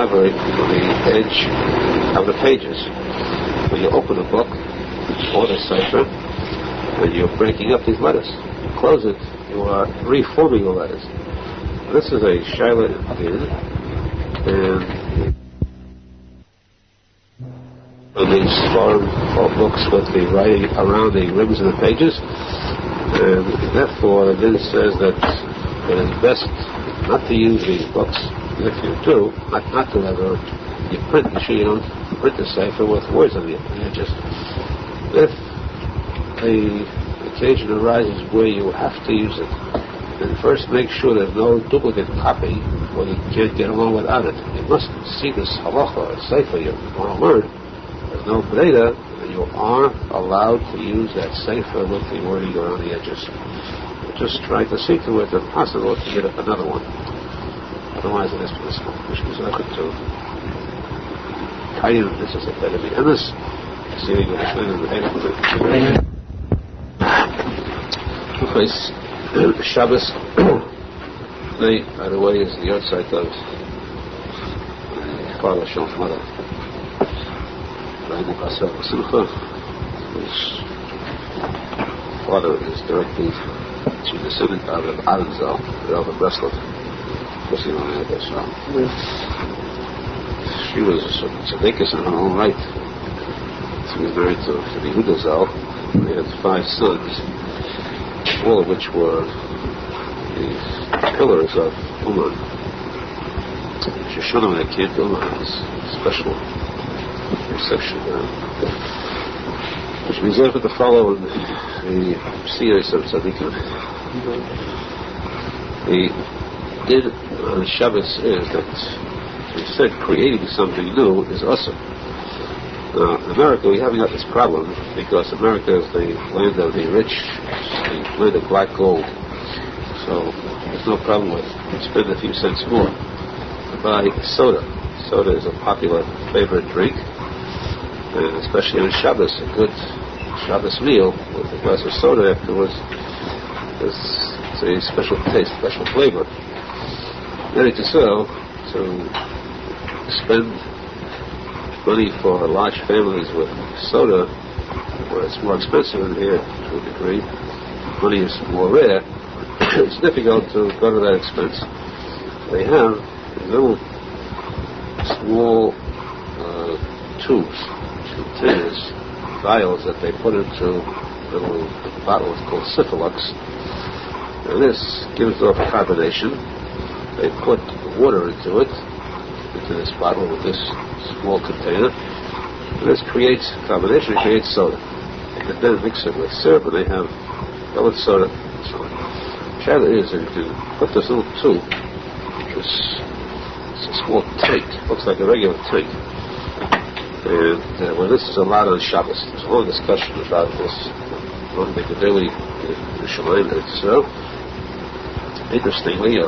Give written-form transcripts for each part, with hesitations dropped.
covering on the edge of the pages. When you open a book or the cipher, and you're breaking up these letters, you close it, you are reforming the letters. This is a shaila indeed, and these foreign books with the writing around the rims of the pages, and therefore it says that it is best not to use these books. If you do, not to ever you print. You sure you don't print the cipher with words on it. You just, if the occasion arises where you have to use it, then first make sure there's no duplicate copy, or you can't get along without it. You must see this halacha or cipher you want to learn. There's no breda, and you are allowed to use that cipher with the wording around the edges. Just try to see to it if possible to get up another one. Otherwise it is permissible. Which means I could do. Kayin, this is a better be. And this, seeing the Shulchan and the Aharon. Place, Shabbos, today, by the way, is the outside of Father Shalom's mother. His father is directly to the descendant of Arizal, Rav of Breslov. She was a tzadik in her own right. She was married to the Arizal. They had 5 sons, all of which were the pillars of Uman. Shoshana, when they came to Uman, was a special reception. Which means they have to follow in the series of tzadikim. The din on Shabbos is that we said creating something new is awesome. In America, we haven't got this problem because America is the land of the rich, the land of black gold. So there's no problem with spending a few cents more to buy soda. Soda is a popular favorite drink, and especially on Shabbos, a good Shabbos meal with a glass of soda afterwards is a special taste, special flavor. Ready to sell, to spend money for large families with soda, where it's more expensive in here to a degree, money is more rare, it's difficult to go to that expense. They have little small tubes, containers, vials that they put into little bottles called syphilux, and this gives off carbonation. They put water into it, into this bottle with this small container, and this creates carbonation, it creates soda. They can then mix it with syrup, and they have colored soda and so on. Shadow is that you can put this little tube, it's a small tank, looks like a regular tank, and well, this is allowed on Shabbos. There's a long discussion about this among the Bavly Yerushalmi. So, interestingly,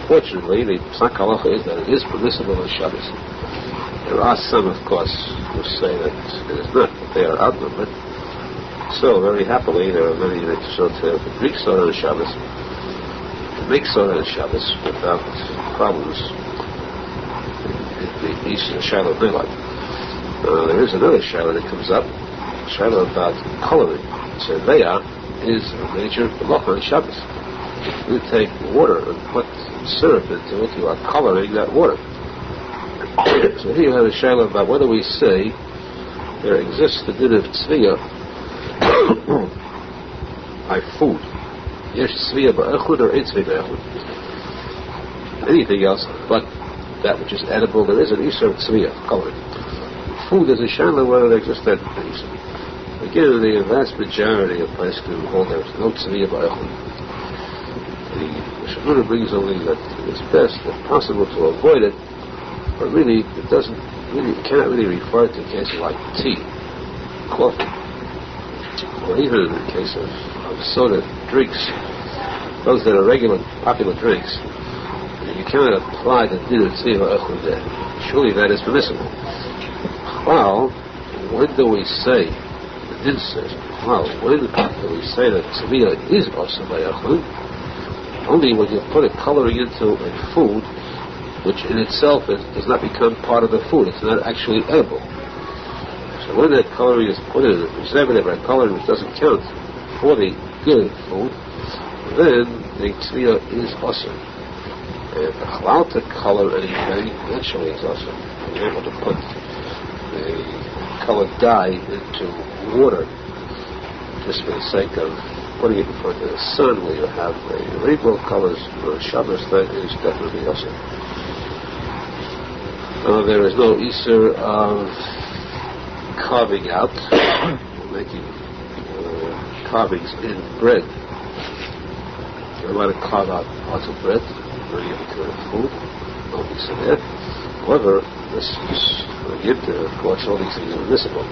fortunately, the psak halacha is that it is permissible on Shabbos. There are some, of course, who say that it is not, that they are outnumbered. So, very happily, there are many that show to drink soda on Shabbos, to make soda on Shabbos without problems. The East of Shiloh Daylight. There is another Shiloh that comes up, Shiloh about coloring. Surveya is a major halacha on Shabbos. If you take water and put syrup into it, you are coloring that water. So here you have a Shiloh about whether we say there exists the din of tzviya by food. Yesh tzviya ba'echud or ain't tzviya ba'echud. Anything else but that which is edible, there is an isur of tzviya, coloring. Food is a Shiloh whether there exists that isur. Again, the vast majority of places can hold there is no tzviya ba'echud. The Shulchan brings only that it's best, if possible, to avoid it, but really, it cannot really refer to cases like tea, coffee, or even in the case of soda drinks, those that are regular, popular drinks. You cannot apply the din of tzviya ba'echud there. Surely that is permissible. Well, when do we say, the din says, well, when do we say that tzviya is also ba'echud? Only when you put a coloring into a food which in itself does not become part of the food. It's not actually edible. So when that coloring is put in, a preservative or coloring which doesn't count for the good food, then the tzniya is awesome. And the halal to color anything naturally is awesome. You're able to put the colored dye into water just for the sake of putting it in front of the sun, where you have the rainbow colors for Shabbos. That is definitely awesome. There is no Easter of carving out, making carvings in bread. You're allowed to carve out parts of bread, bring it into the food, no Easter there. However, this is for Yinter, of course, all these things are admissible.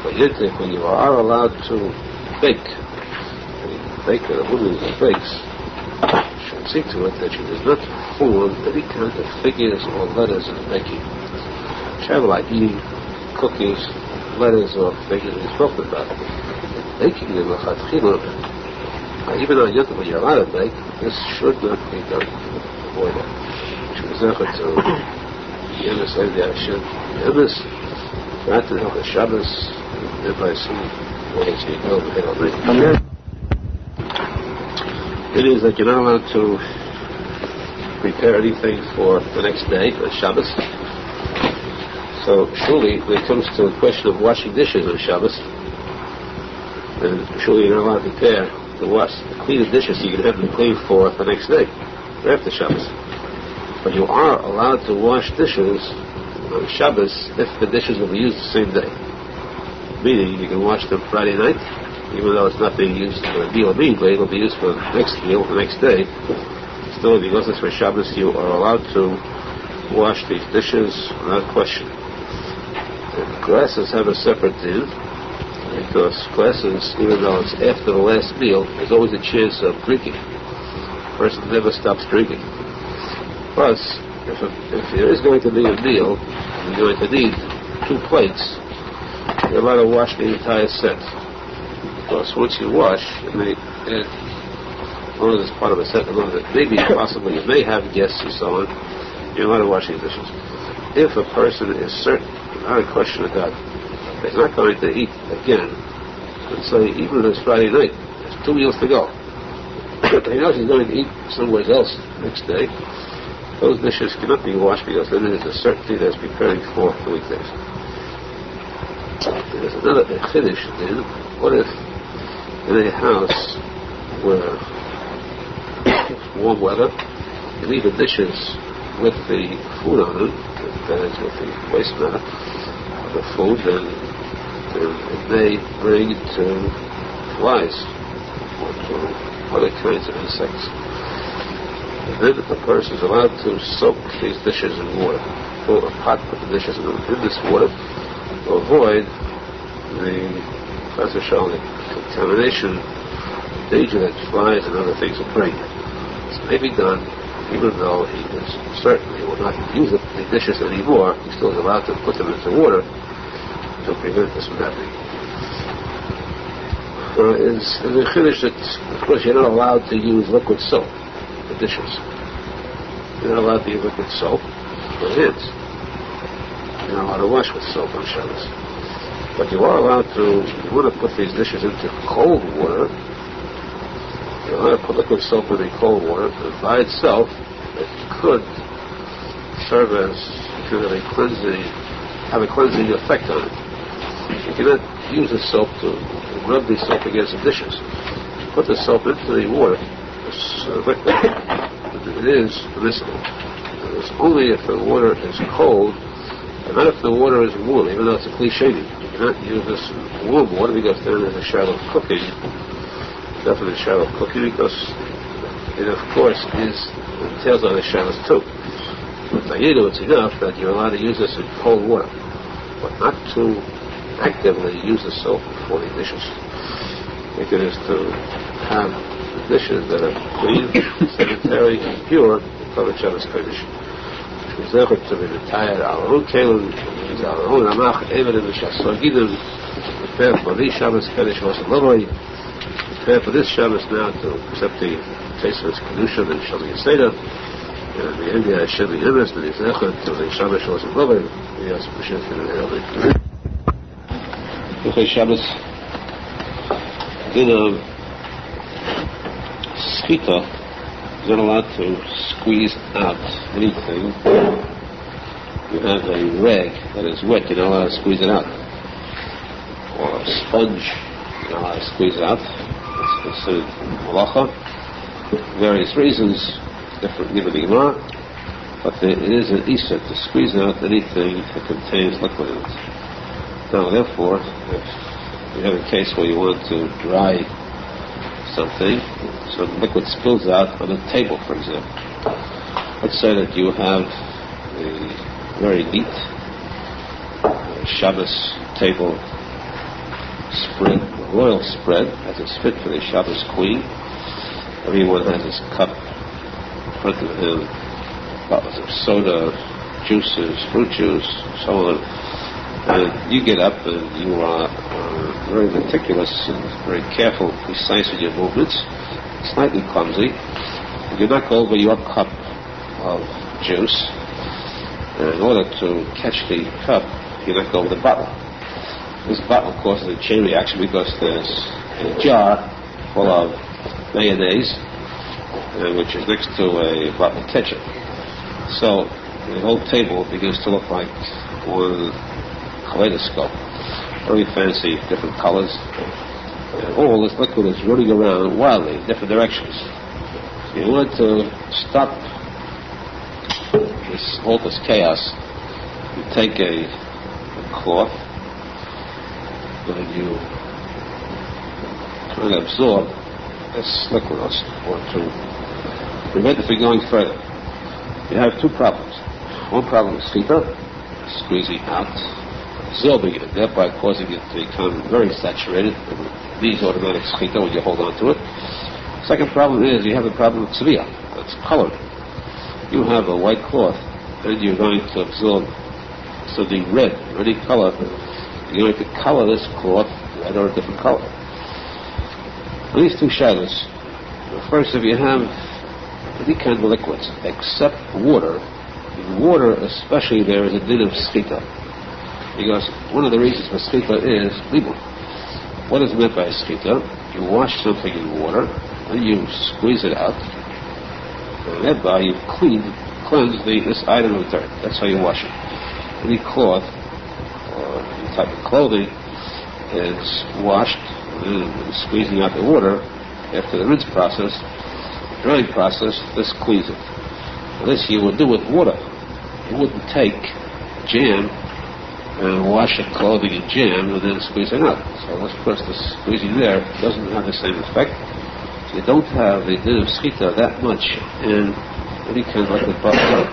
But Yinter, when you are allowed to bake, baker, a woman who bakes, should see to it that she does not form any kind of figures or letters in baking. Travel like eating cookies, letters, or figures is spoken about. Baking in the Chatchila, even on Yom when you're allowed to bake, this should not be done. Avoid it. Should zecher to Yemes Evdi Hashem Yemes, Ratten Hilchah Shabbos, thereby see what it's being held in Halacha. It is that you're not allowed to prepare anything for the next day, on Shabbos. So surely, when it comes to the question of washing dishes on Shabbos, then surely you're not allowed to prepare to clean the dishes so you can have them clean for the next day, or after Shabbos. But you are allowed to wash dishes on Shabbos if the dishes will be used the same day. Meaning, you can wash them Friday night, even though it's not being used for a meal immediately, it'll be used for the next meal, the next day. Still, because it's for Shabbos, you are allowed to wash these dishes without question. And glasses have a separate din, because glasses, even though it's after the last meal, there's always a chance of drinking. The person never stops drinking. Plus, if there is going to be a meal, you're going to need 2 plates, you're allowed to wash the entire set. Because once you wash, one of this part of a set, maybe possibly you may have guests and so on, you're allowed to wash these dishes. If a person is certain, not a question of that, he's not going to eat again, and say, even if it's Friday night, there's 2 meals to go. But he knows he's going to eat somewhere else next day, those dishes cannot be washed because then there's a certainty that's preparing for the weekdays. There's another chiddush then. What if in a house where it's warm weather, you leave the dishes with the food on them, that is with the waste matter of the food, then it may bring to flies or to other kinds of insects. And then the person is allowed to soak these dishes in water, fill a pot, put the dishes in this water, to avoid the contamination, danger that flies and other things will bring. This may be done even though he is certain he will not use the dishes anymore. He still is allowed to put them into water to prevent this from happening. Is the chiddush that, of course, you're not allowed to use liquid soap for dishes. You're not allowed to use liquid soap for hands. You're not allowed to wash with soap on Shabbos. But you are allowed to, if you want to put these dishes into cold water, you're allowed to put liquid soap in the cold water, and by itself, it could serve as have a cleansing effect on it. You cannot use the soap to rub the soap against the dishes. Put the soap into the water, it's liquid, it is permissible. It's only if the water is cold, and not if the water is warm, even though it's a cliche. You cannot use this warm water because then there's a shadow of cooking. Definitely a shadow of cooking because it, of course, entails other shadows too. But it's enough that you're allowed to use this in cold water, but not to actively use the soap for the dishes. I think it is to have the dishes that are clean, sanitary, and pure, covered Shabbos Kodesh. Zecher to be retired, Aharon Kelen, is Aharon Amach, Evelyn, Shasogidin, prepare for this Shabbos Kodesh, prepare for this Shabbos now to accept the taste of its Kedusha and Shalom Yiseda, ויהיה השם ימס ונזכת כבדי שבש ועושים בובל ויעשו פשוט כנראה אחרי שבס din of schita, you're not allowed to squeeze out anything. You have a rag that is wet, you're not allowed to squeeze it out. Or a sponge, you're not allowed to squeeze it out. It's considered halacha. Various reasons, different given the Gemara, but it is an issa to squeeze out anything that contains liquid in it. Now, therefore, if you have a case where you want to dry something, so the liquid spills out on a table, for example. Let's say that you have a very neat Shabbos table spread, royal spread, as it's fit for the Shabbos queen. Everyone has his cup in front of him, bottles of soda, juices, fruit juice, so on. And you get up and you are very meticulous and very careful, precise in your movements, slightly clumsy. You knock over your cup of juice, and in order to catch the cup, you knock over the bottle. This bottle causes a chain reaction because there's a jar full of mayonnaise, which is next to a bottle of ketchup. So the whole table begins to look like one kaleidoscope, very fancy, different colors, and all this liquid is running around wildly in different directions. So in order to stop all this chaos, you take a cloth and you try to absorb this liquid or to prevent it from going further. You have two problems. One problem is squeezing out, absorbing it, thereby causing it to become very saturated. It needs automatic schita when you hold on to it. Second problem is you have the problem of tzviyah. That's colored. You have a white cloth, and you're going to absorb something red, any color. You're going to color this cloth red or a different color. These two shadows. First, if you have any kind of liquids except water, in water especially there is a din of schita. Because one of the reasons for schita is libur. What is meant by schita? You wash something in water, and you squeeze it out, and thereby you cleanse this item of dirt. That's how you wash it. Any cloth or any type of clothing is washed and squeezing out the water after the rinse process, the drying process. This cleans it. Now this you would do with water. You wouldn't take jam and wash the clothing in jam and then squeeze it out. So let's put the squeezing there doesn't have the same effect. So you don't have the din of schita that much in any kind of liquid bubble.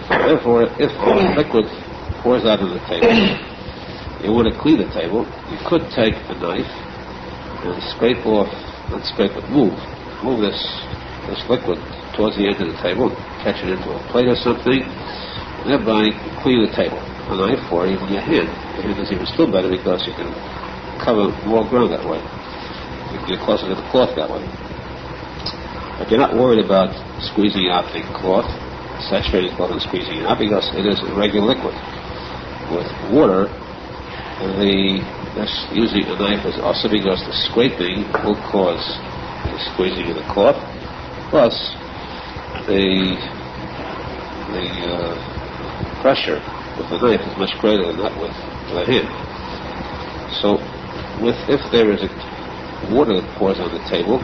Therefore, if the liquid pours out on the table, you want to clean the table, you could take a knife and scrape off, not scrape but move this liquid towards the end of the table, catch it into a plate or something, and thereby clean the table. A knife or even your hand. Your hand is even still better because you can cover more ground that way. You can get closer to the cloth that way. But you're not worried about squeezing out the cloth, saturating the cloth and squeezing it out because it is a regular liquid. With water, using a knife is also because the scraping will cause the squeezing of the cloth, plus the pressure with the knife is much greater than that with the hand. So, if there is water that pours on the table,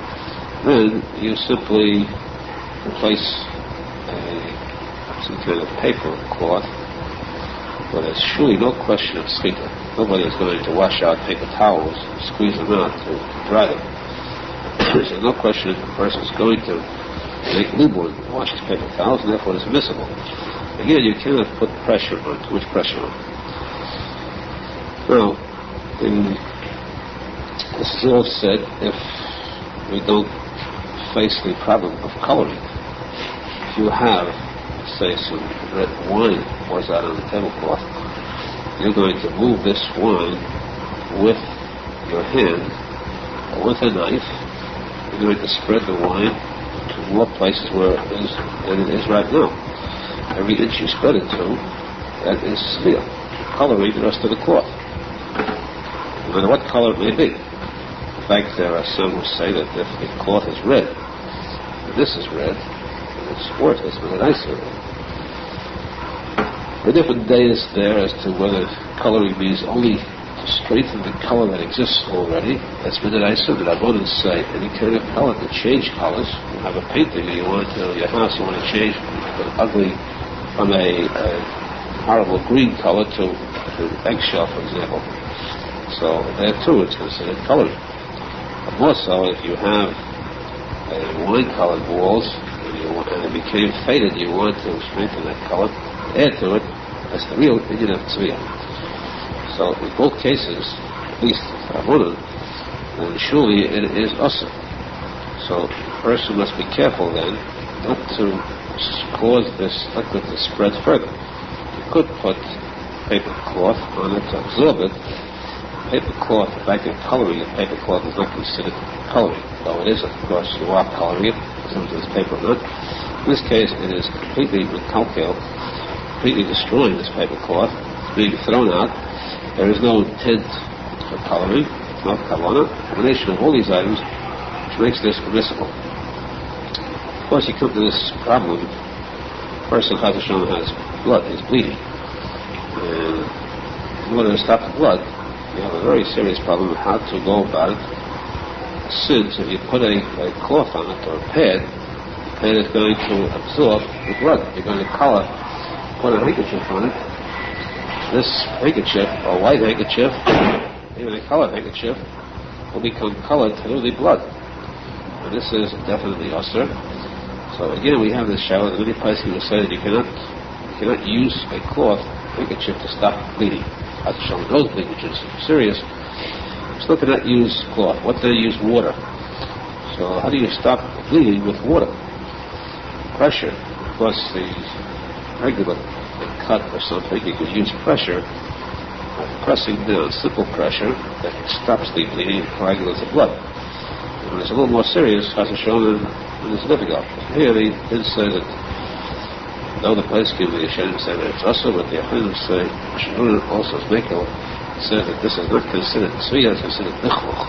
then you simply place some kind of paper or cloth, but there's surely no question of schita. Nobody is going to wash out paper towels and squeeze them out to dry them. There's no question that the person is going to make libur and wash his paper towels, and therefore it's admissible. Again, you cannot put pressure on, too much pressure on. Now, this is all said if we don't face the problem of coloring. If you have, say, some red wine pours out on the tablecloth, you're going to move this wine with your hand or with a knife. You're going to spread the wine to more places where it is than it is right now. Every inch you spread it to, that is tzviyah, coloring the rest of the cloth, no matter what color it may be. In fact, there are some who say that if the cloth is red, and this is red, and it's worthless, but it's nicer. There are different days there as to whether coloring means only to strengthen the color that exists already. That's been the nicer. The Rabbanan say any kind of color to change colors. You have a painting and you want to, your house, you want to change from a horrible green color to eggshell, for example. So there too it's considered coloring. But more so if you have wine-colored walls and it became faded, you want to strengthen that color, add to it. That's the real opinion of tzviyah. So in both cases, at least Rabbanan, then surely it is usher. So the person must be careful then not to cause this liquid to spread further. You could put paper cloth on it to absorb it. Paper cloth, the fact of coloring in paper cloth is not considered coloring, though it is, of course, you are coloring it, sometimes paper or not. In this case, it is completely recalculated, completely destroying this paper cloth. It's being thrown out. There is no intent for coloring, no kavanah. A combination of all these items which makes this permissible. Of course, you come to this problem. The person has blood, he's bleeding. And in order to stop the blood, you have a very serious problem of how to go about it. Since if you put a cloth on it or a pad, the pad is going to absorb the blood. You're going to color, put a handkerchief on it. This handkerchief, or white handkerchief, even a colored handkerchief, will become colored through the blood. And this is definitely usher. So again, we have this shower. The many places will say that you cannot use a cloth handkerchief to stop bleeding. That's showing nosebleed, which is serious. Still cannot use cloth. What do they use? Water. So how do you stop bleeding with water? Pressure. Of course, the regular cut or something, you could use pressure, pressing down, simple pressure, that stops the bleeding and coagulates the blood. And when it's a little more serious, as it's shown, then it's difficult. Here they did say that, though the place can be ashamed to say that it's also, but the Aharon say, Shulchan also says that this is not considered tzviyah, it's considered nichluch.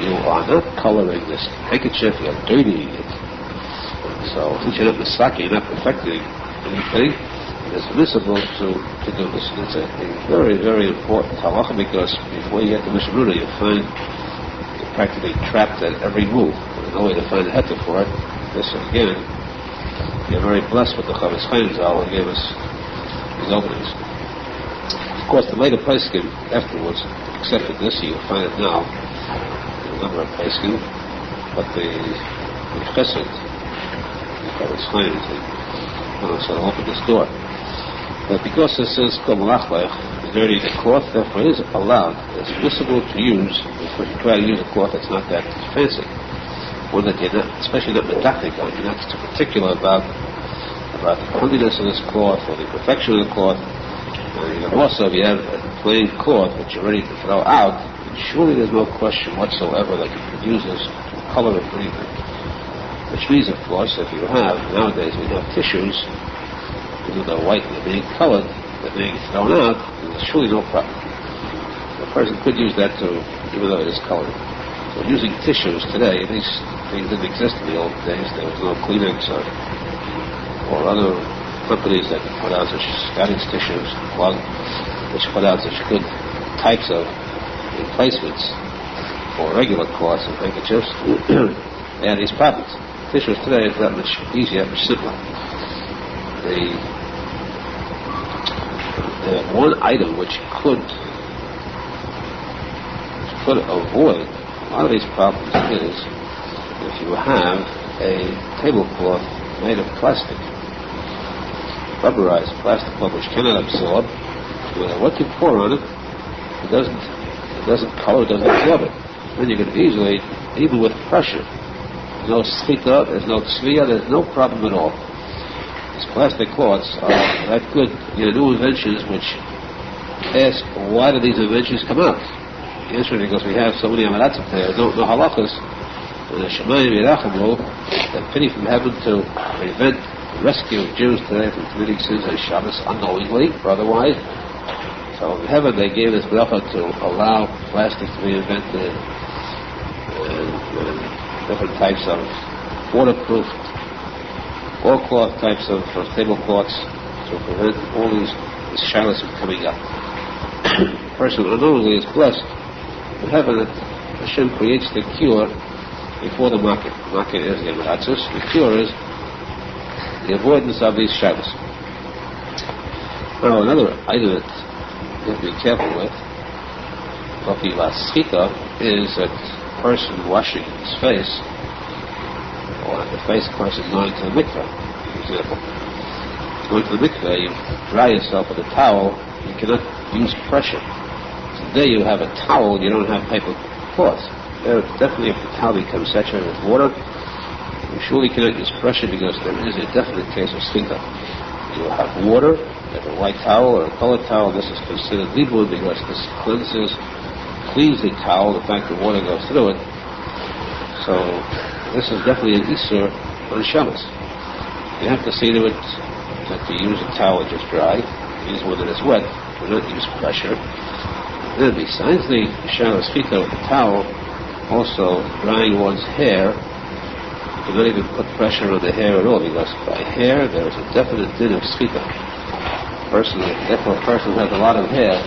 You are not coloring this handkerchief, you're dirtying it. So, since you're not misaki, you're not perfecting anything, it's permissible to do this. And it's a very, very important halacha, because before you get to Mishnah, you find you're practically trapped at every move. There's no way to find a heter for it. This, again, you're very blessed with the Arizal who gave us these openings. Of course, the later posek afterwards accepted this. You'll find it now in a number of posek, but the Chassidut, so open this door. But because this is dirty, the cloth therefore is allowed. It's permissible to use, if you try to use a cloth that's not that fancy, one that you're not, especially not medactic on, you're not too particular about the cleanliness of this cloth or the perfection of the cloth. And also, if you have a plain cloth which you're ready to throw out, surely there's no question whatsoever that you could use this to color it for anything. Which means, of course, if you have, nowadays we have tissues, even though white and they're being colored, they're being thrown out, there's surely no problem. The person could use that too, even though it is colored. So using tissues today, these things didn't exist in the old days. There was no Kleenex or other companies that put out such Scottish tissues, which put out such good types of replacements for regular cloths and handkerchiefs. They had these problems. Tissues today is that much easier, much simpler. The one item which could avoid a lot of these problems is if you have a tablecloth made of plastic, rubberized plastic cloth which cannot absorb. No matter what you pour on it, it doesn't color, it doesn't absorb it. Then you can easily, even with pressure, there's no sfita, there's no tzviyah, there's no problem at all. These plastic cloths are that good. New inventions which ask, why do these inventions come out? The answer is because we have so many amaratz there, no halachas, And the Shemayim Yirachamu, that pity from heaven to prevent the rescue of Jews today from committing sins on Shabbos unknowingly, or otherwise. So in heaven they gave this bracha to allow plastic to be invented and different types of waterproof oilcloth types of tablecloths to prevent all these shilas from coming up. The person unknowingly is blessed in heaven that Hashem creates the cure before the market. The market is the Emiratus. The cure is the avoidance of these shilas. Now another item that you have to be careful with, talking about schita, is that the person washing his face, or the face person going to the mikveh, for example. Going to the mikveh, you dry yourself with a towel, you cannot use pressure. So there you have a towel, you don't have paper cloth. There, definitely if the towel becomes saturated with water, you surely cannot use pressure because there is a definite case of schita. You have water, you have a white towel or a colored towel, this is considered libud because this cleans the towel, the fact that water goes through it. So this is definitely an Isur on Shabbos. You have to see to it that you use a towel just dry, use one that is wet, do not use pressure. And then besides the Shabbos Chita with the towel, also drying one's hair, you do not even put pressure on the hair at all, because by hair there is a definite din of Chita. Therefore a person who has a lot of hair,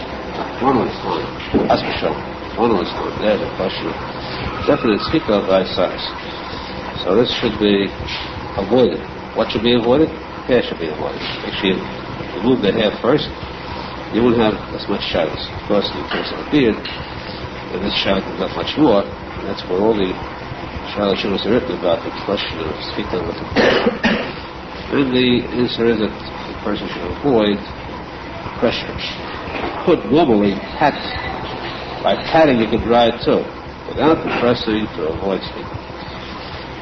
one one's fine. One one's fine. There's a question of definite Chita by size. So this should be avoided. What should be avoided? Hair should be avoided. Make sure you remove the hair first. You won't have as much shadows. Of course, in the case of a beard, and this shadow comes up much more. That's where all the shadow shivas are written about the question of schita with the beard. And the answer is that the person should avoid pressure. You could normally pat. By patting, you can dry it too, without pressing to avoid schita.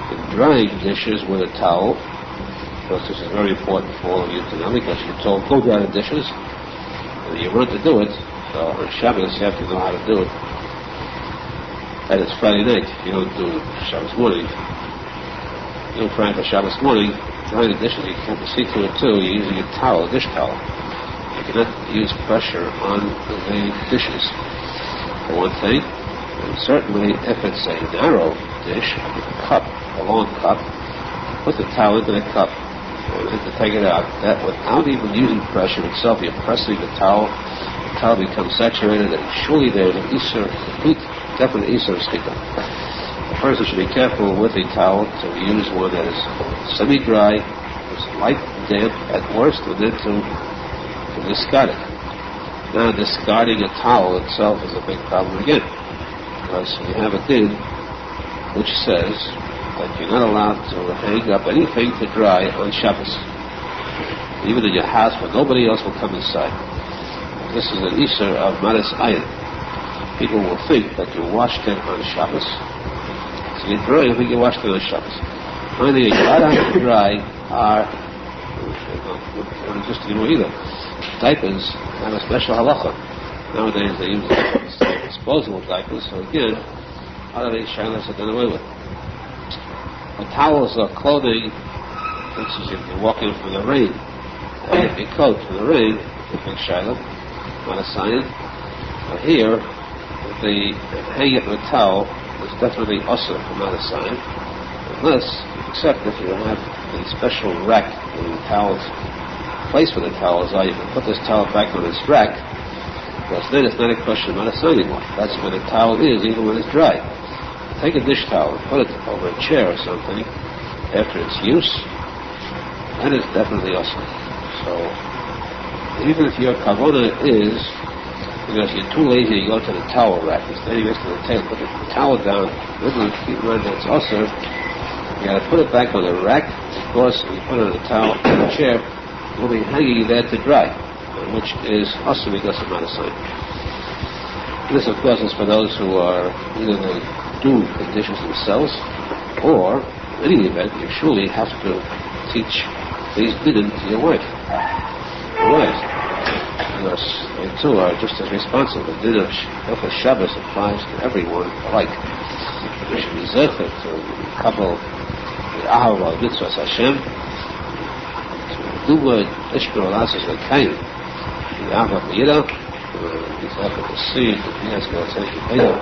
In drying dishes with a towel, because this is very important for all of you to know, because you're told, go dry the dishes, and you run to do it, so on Shabbos you have to know how to do it. And it's Friday night, you don't do it Shabbos morning. You don't try for Shabbos morning, drying the dishes, you have to see to it too, you're using a towel, a dish towel. You cannot use pressure on the dishes, for one thing. And certainly, if it's a narrow dish, like a cup, a long cup, put the towel into the cup and then to take it out. That without even using pressure itself, you're pressing the towel becomes saturated, and surely there's an Isur, complete, definite Isur schita. The person should be careful with a towel to use one that is semi-dry, it's light damp at worst, and then to discard it. Now discarding a towel itself is a big problem again, because we have a din which says that you're not allowed to hang up anything to dry on Shabbos, even in your house where nobody else will come inside. This is an Isur of Maris Ayin. People will think that you washed it on Shabbos. So you dry, you think you washed it on Shabbos. Only you're not allowed to dry are, just anymore either. Diapers have a special halacha. Nowadays they use disposable diapers, so again, all of these shilas are done away with. When towels or clothing, for instance, if you're walking from the rain, a coat from the rain, a big shilah, not a sign. But here, if they hang it with a towel, it's definitely also not a sign. Unless, except if you have a special rack where the towels, place for the towels are, you can put this towel back on its rack, because then it's not a question of not a sign anymore. That's where the towel is, even when it's dry. Take a dish towel and put it over a chair or something after its use, that is definitely awesome. So, even if your kavanah is, because you're too lazy to go to the towel rack, you're standing next to the table, put the towel down, literally keep in mind that it's also, you got to put it back on the rack, because when you put it on the towel, on the chair, it will be hanging there to dry, which is also because of not a sign. This, of course, is for those who are either they do the dishes themselves, or in any event, you surely have to teach these dinim to your wife. Your wives, because they too are just as responsible. The din of Shabbos applies to everyone alike. we should be zeichet to couple the Aharon mitzvahs Hashem, to do what Ishbir Olasus L'Kaim, the Aharon Yida, the zeichet to see, the Yid's going to take it later.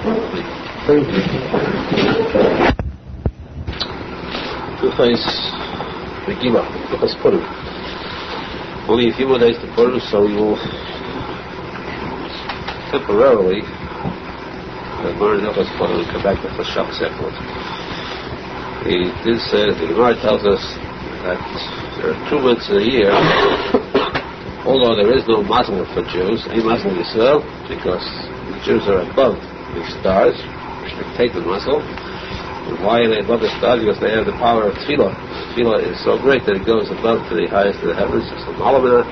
Two-face Megillah, two-face Purim. Only a few more days to Purim, so we will temporarily learn Hilchos Purim and come back to First Shabbos afterwards. He did say that the Gemara tells us that there are 2 months in a year, although there is no mazel for Jews, any mazel in Israel, because the Jews are above the stars, which dictate the mazel. And why are they above the stars? Because they have the power of tefillah. Tefillah is so great that it goes above to the highest of the heavens. It's the malamina.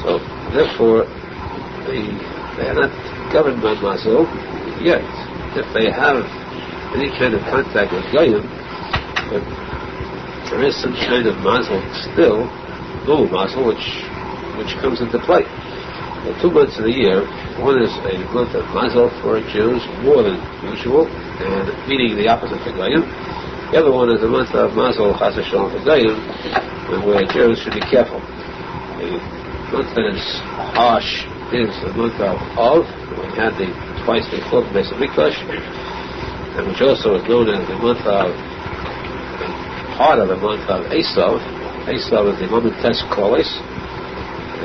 So therefore, they are not governed by mazel yet. If they have any kind of contact with Goyim, but there is some kind of mazel still, no mazel, which comes into play. The 2 months in a year, one is a month of mazel for Jews, more than usual, and meaning the opposite to Goyim. The other one is a month of mazel chas v'shalom for Goyim, where Jews should be careful. The month that is harsh is the month of we had the twice before the Beis Hamikdash, and which also is known as the month of, part of the month of Esav. Esav is the Menachem Mendel Schneerson.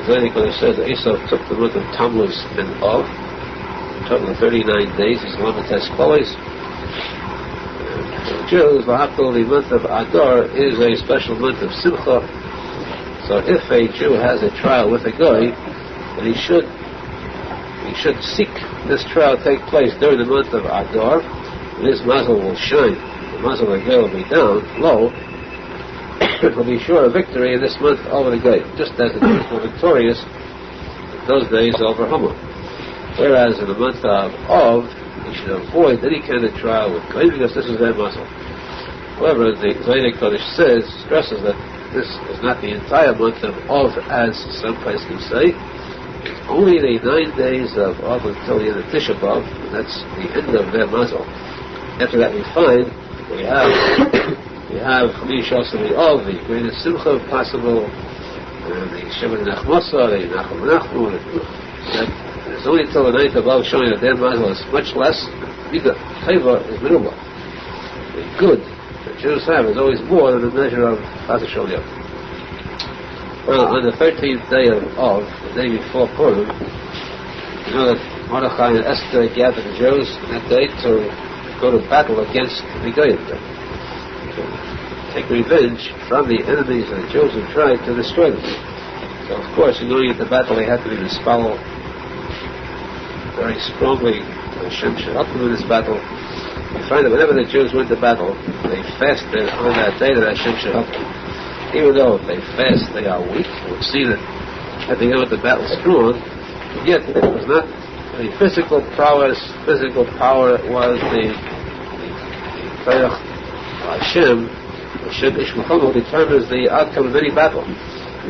When it says Esav took the month of Tammuz and Av, took the 39 days, he's the Menachem Mendel Schneerson. The Jews, the month of Adar is a special month of Simcha. So if a Jew has a trial with a guy, then he should seek this trial take place during the month of Adar. His mazel will shine. The mazel of the guy will be down, low. It will be sure of victory in this month over the guy, just as the Jews were victorious in those days over Haman. Whereas in the month of he should avoid any kind of trial with guy, because this is their mazel. However, the Zaynik Kodesh stresses that this is not the entire month of as some place can say. It's only the 9 days of until the end of Tisha B'Av. That's the end of their mazel. After that, we find we have Chamish also the greatest simcha possible, and the Shemon Nachmasa, the Menachem Mendel Schneerson. It's only until the 9th of Av showing that their mazel is much less. The Teva is minimal. The good that Jews have is always more than the measure of Chas v'shalom. Well, on the 13th day of the day before Purim, you know that Mordechai and Esther gathered the Jews that day to go to battle against the Goyim, to take revenge from the enemies of the Jews who tried to destroy them. So, of course, in going into battle, they had to be dispelled very strongly. Hashem should help them in this battle. We find that whenever the Jews went to battle, they fasted on that day that Hashem should help them. Even though if they fast, they are weak. We'll see that at the end of the battle strong, yet it was not the physical prowess. Physical power was the Koyach Hashem. Hashem Ishmael determines the outcome of any battle.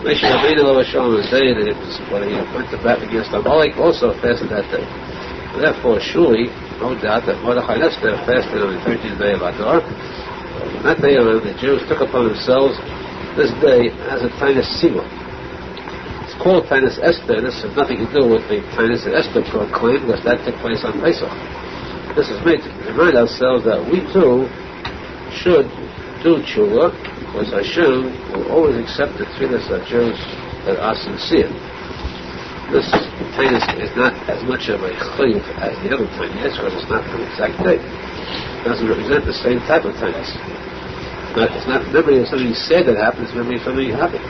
Moshe Feinstein was saying that it was when he went to battle against Amalek, also fasted that day. Therefore, surely, no doubt that Mordechai and Esther fasted on the 13th day of Adar. That day, the Jews took upon themselves this day as a Tainus Sima. It's called Tainus Esther. This has nothing to do with the Tainus that Esther proclaimed, because that took place on Pesach. This is made to remind ourselves that we too should do tshuva, because Hashem will always accept the tefillas of Jews that are sincere. This Tainus is not as much of a chayuv as the other Tainus, because it's not an exact date. It doesn't represent the same type of Tainus. It's not memory of something said that happened, it's memory of something that happened.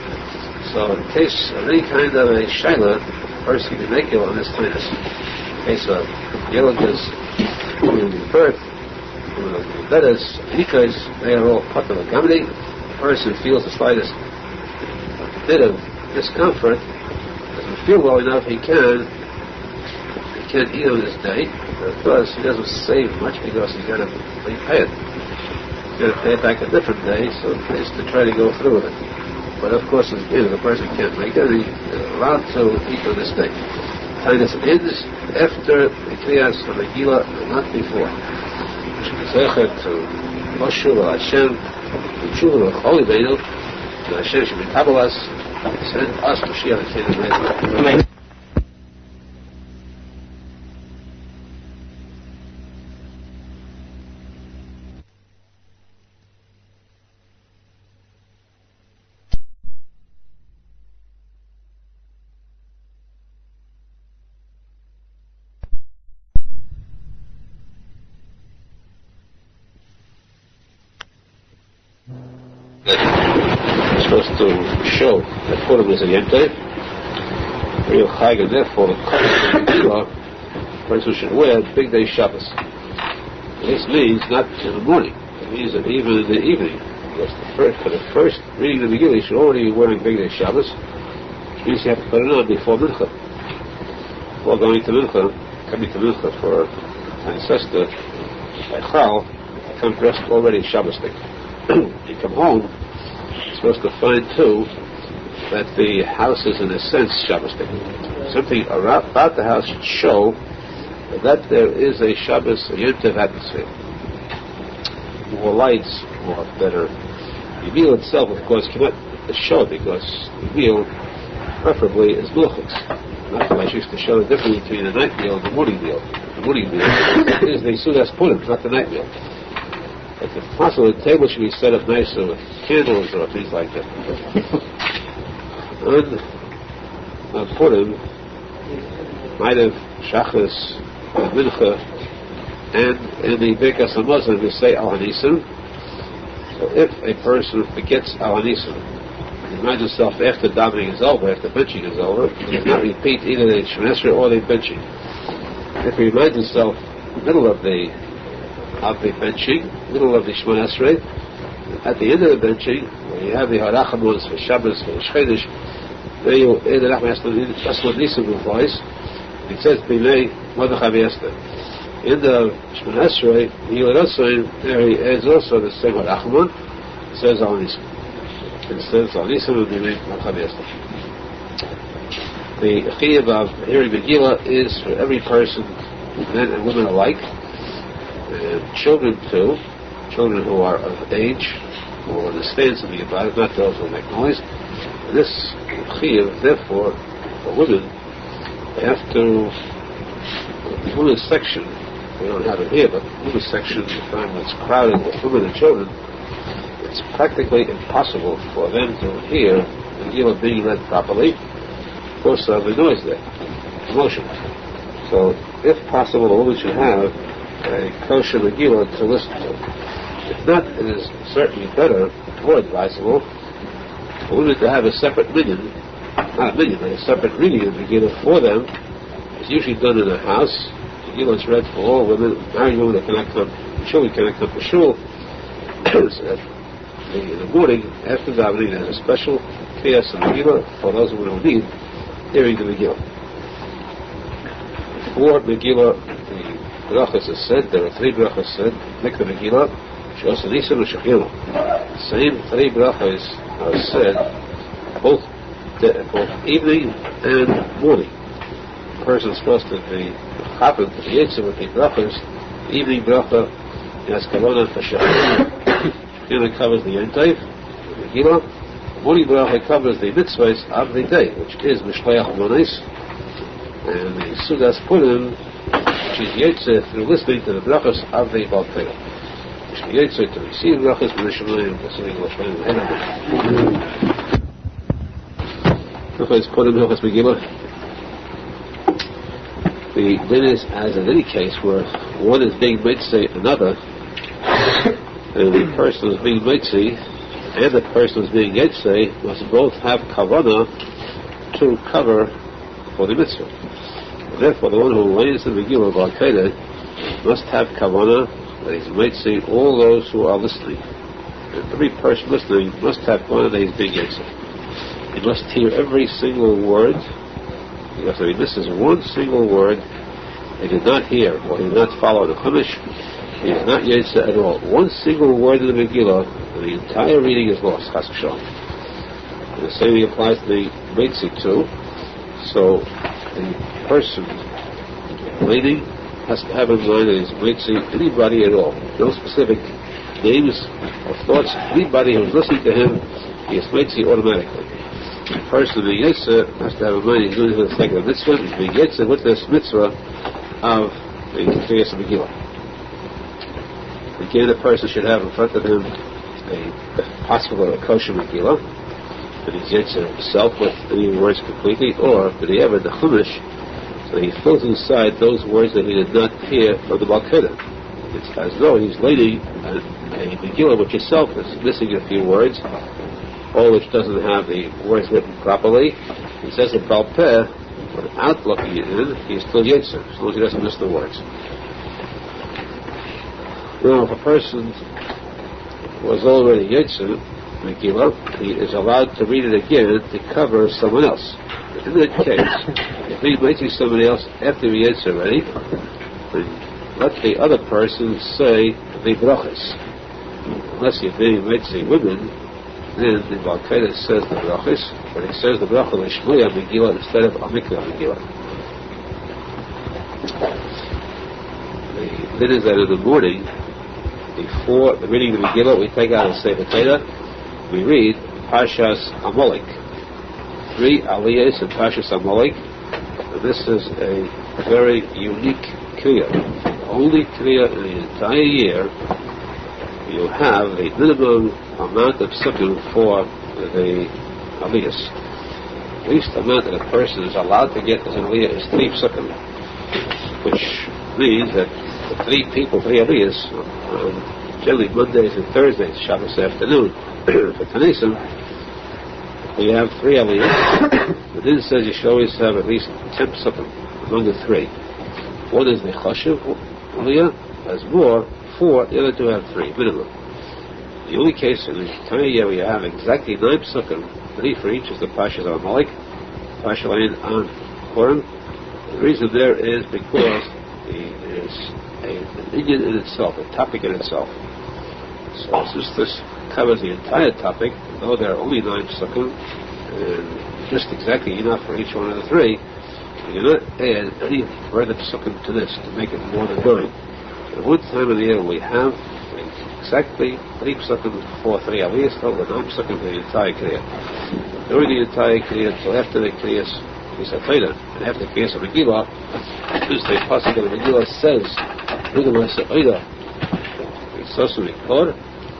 So in case of any kind of a shaila, the person can make it on this Tainus. In case of Yelagas, birth, letters, any case, they are all part of a gamdi. The person feels the slightest bit of discomfort, doesn't feel well enough, he can't eat on this day. Of course, he doesn't save much because he's got to repay it. He's got to pay it back a different day, so it's to try to go through with it. But of course, if the person can't make it, he's allowed to eat on this day. Tainus ends after the Kriyas of the Gila, not before. Shemizechet to Moshe Hashem, to Teshuva to Holy Beinu, and Hashem should be Kabbalas, send us Mashiach and King Amen. Supposed to show that Purim is a Yom Tov, real Chag, and therefore the person should wear Big Day Shabbos. This means not in the morning, it means that even in the evening. Because for the first reading of the Megillah, you should already be wearing Big Day Shabbos, which means you have to put it on before Mincha. Before going to Mincha, coming to Mincha for ancestor, by Chal, come dressed already Shabbos day. You come home, you're supposed to find too that the house is in a sense Shabbos day. Something about the house should show that there is a Shabbos, a Yom Tov atmosphere. More lights, more better. The meal itself, of course, cannot show it because the meal, preferably, is milchiks. Not that I used to show the difference between the night meal and the morning meal. The morning meal is the Sudas Purim, not the night meal. But if possible, the table should be set up nicer with candles or things like that. On Purim, might have Shachas, Mincha, and in the Birkas HaMazon we say Al Hanisim. So if a person forgets Al Hanisim, he reminds himself after davening is over, after benching is over, he does not repeat either the Shemoneh Esrei or the benching. If he reminds himself in the middle of the benching, middle of the Shemoneh Esrei, at the end of the benching, when you have the Harachamons for Shabbos, for Shchedesh, there you the Nachman Asmod Nisim voice. It says B'nei Mordechai v'Esther. In the Shemoneh Esrei, R Nosson, there he adds also the same Harachamon. It says Al Nisim. It says Al Nisim and B'nei Mordechai v'Esther. The chiyuv of hearing Megillah is for every person, men and women alike. And children too, children who are of age, who understand something about it, not those who make noise. This chiyuv, therefore, for women, they have to, the women's section, we don't have it here, but the women's section, you find when it's crowded with women and children, it's practically impossible for them to hear the Megillah being read properly, because of the noise there, commotion. So, if possible, the woman should have a kosher Megillah to listen to. If not, it is certainly better, more advisable, for women to have a separate minyan, not a minyan, but a separate reading of Megillah for them. It's usually done in a house. Megillah is read for all women, married women that cannot come, children cannot come to shul. So that in the morning, after davening, there's a special kiyas of Megillah for those women who need hearing the Megillah. For Megillah, brachas is said, there are 3 brachas said, Mikra Megillah, Shos Nisim and Shechilah. The same 3 brachas are said both evening and morning. The person is supposed to be happened to be answered with the brachas. The evening bracha has kavanah for Shechilah. Shechilah covers the Yom Tov, Megillah. The morning bracha covers the mitzvahs of the day, which is Mishloach Monos, and the Sudas Purim, which is Yetzer through listening to the brachas of the Baal Torah. Which is Yetzer to receive brachas from the Shemayim, to sing the Shemayim and Hilchos Purim, Hilchos Megillah. The din is, as in any case, where one is being mitzvah another, and the person is being mitzvah, and the person is being Yetzeh, must both have kavanah to cover for the mitzvah. Therefore, the one who lays the Megillah of Al-Qaeda must have kavanah that he might see all those who are listening. And every person listening must have kavanah that he's being Yetzeh. He must hear every single word, because if he misses one single word, he did not hear or he did not follow the Chumash, he is not Yetzeh at all. One single word in the Megillah, and the entire reading is lost, Chas v'shalom. And the same applies to the Meitzi too. So, the person leaning has to have in mind that he's mixing anybody at all. No specific names or thoughts. Anybody who's listening to him, he is mixing automatically. The person being Yetzer has to have in mind he's doing it for the sake of the mitzvah. He's being Yetzer with this mitzvah of the Kriyas Megillah. Again, a person should have in front of him a possible or a kosher Megillah, that he's Yetzer himself with any words completely, or that he ever the Chumash, so he fills inside those words that he did not hear from the Balkeda. It's as though he's leading a Megillah which itself is missing a few words, or which doesn't have the words written properly. He says in Baal Peh, without looking it in, he's still Yetzer, as long as he doesn't miss the words. Now, if a person was already Yetzer Megillah, he is allowed to read it again to cover someone else. In that case, if he might see somebody else after he Yetzer already, let the other person say the brachas. Unless you're being see women, then the Balkeda says the brachas, but he says the bracha l'shmoya Megillah instead of amikra Megillah. The din is that in the morning, before the reading of the Megillah, we take out a Sefer Torah, we read Parshas Amalek. 3 aliyahs in Parshas Amalek, and this is a very unique kriya. The only kriya in the entire year you have the minimum amount of psukim for the aliyahs. The least amount that a person is allowed to get as an aliyah is 3 psukim, which means that the 3 people, 3 aliyahs, generally Mondays and Thursdays, Shabbos afternoon, for Tanesim, we have 3 aliyahs. The din says you should always have at least 10 psukim among the 3. One is the chashuv aliyah, has more, 4, the other 2 have 3, minimum. The only case in the entire year where you have exactly 9 psukim, 3 for each, is the Parshas Amalek, Parshas on Purim. The reason there is because it is an inyan in itself, a topic in itself. So since this covers the entire topic, though there are only 9 psukim, and just exactly enough for each one of the 3, you do not add any further psukim to this to make it more than 9. At one time of the year we have exactly 3 psukim for 3 aliyahs, total 9 psukim for the entire kriya. During the entire kriya, until after the kriyas Torah, and after the kriyas of Megillah, since the posek of the Megillah says, it's also Mikor,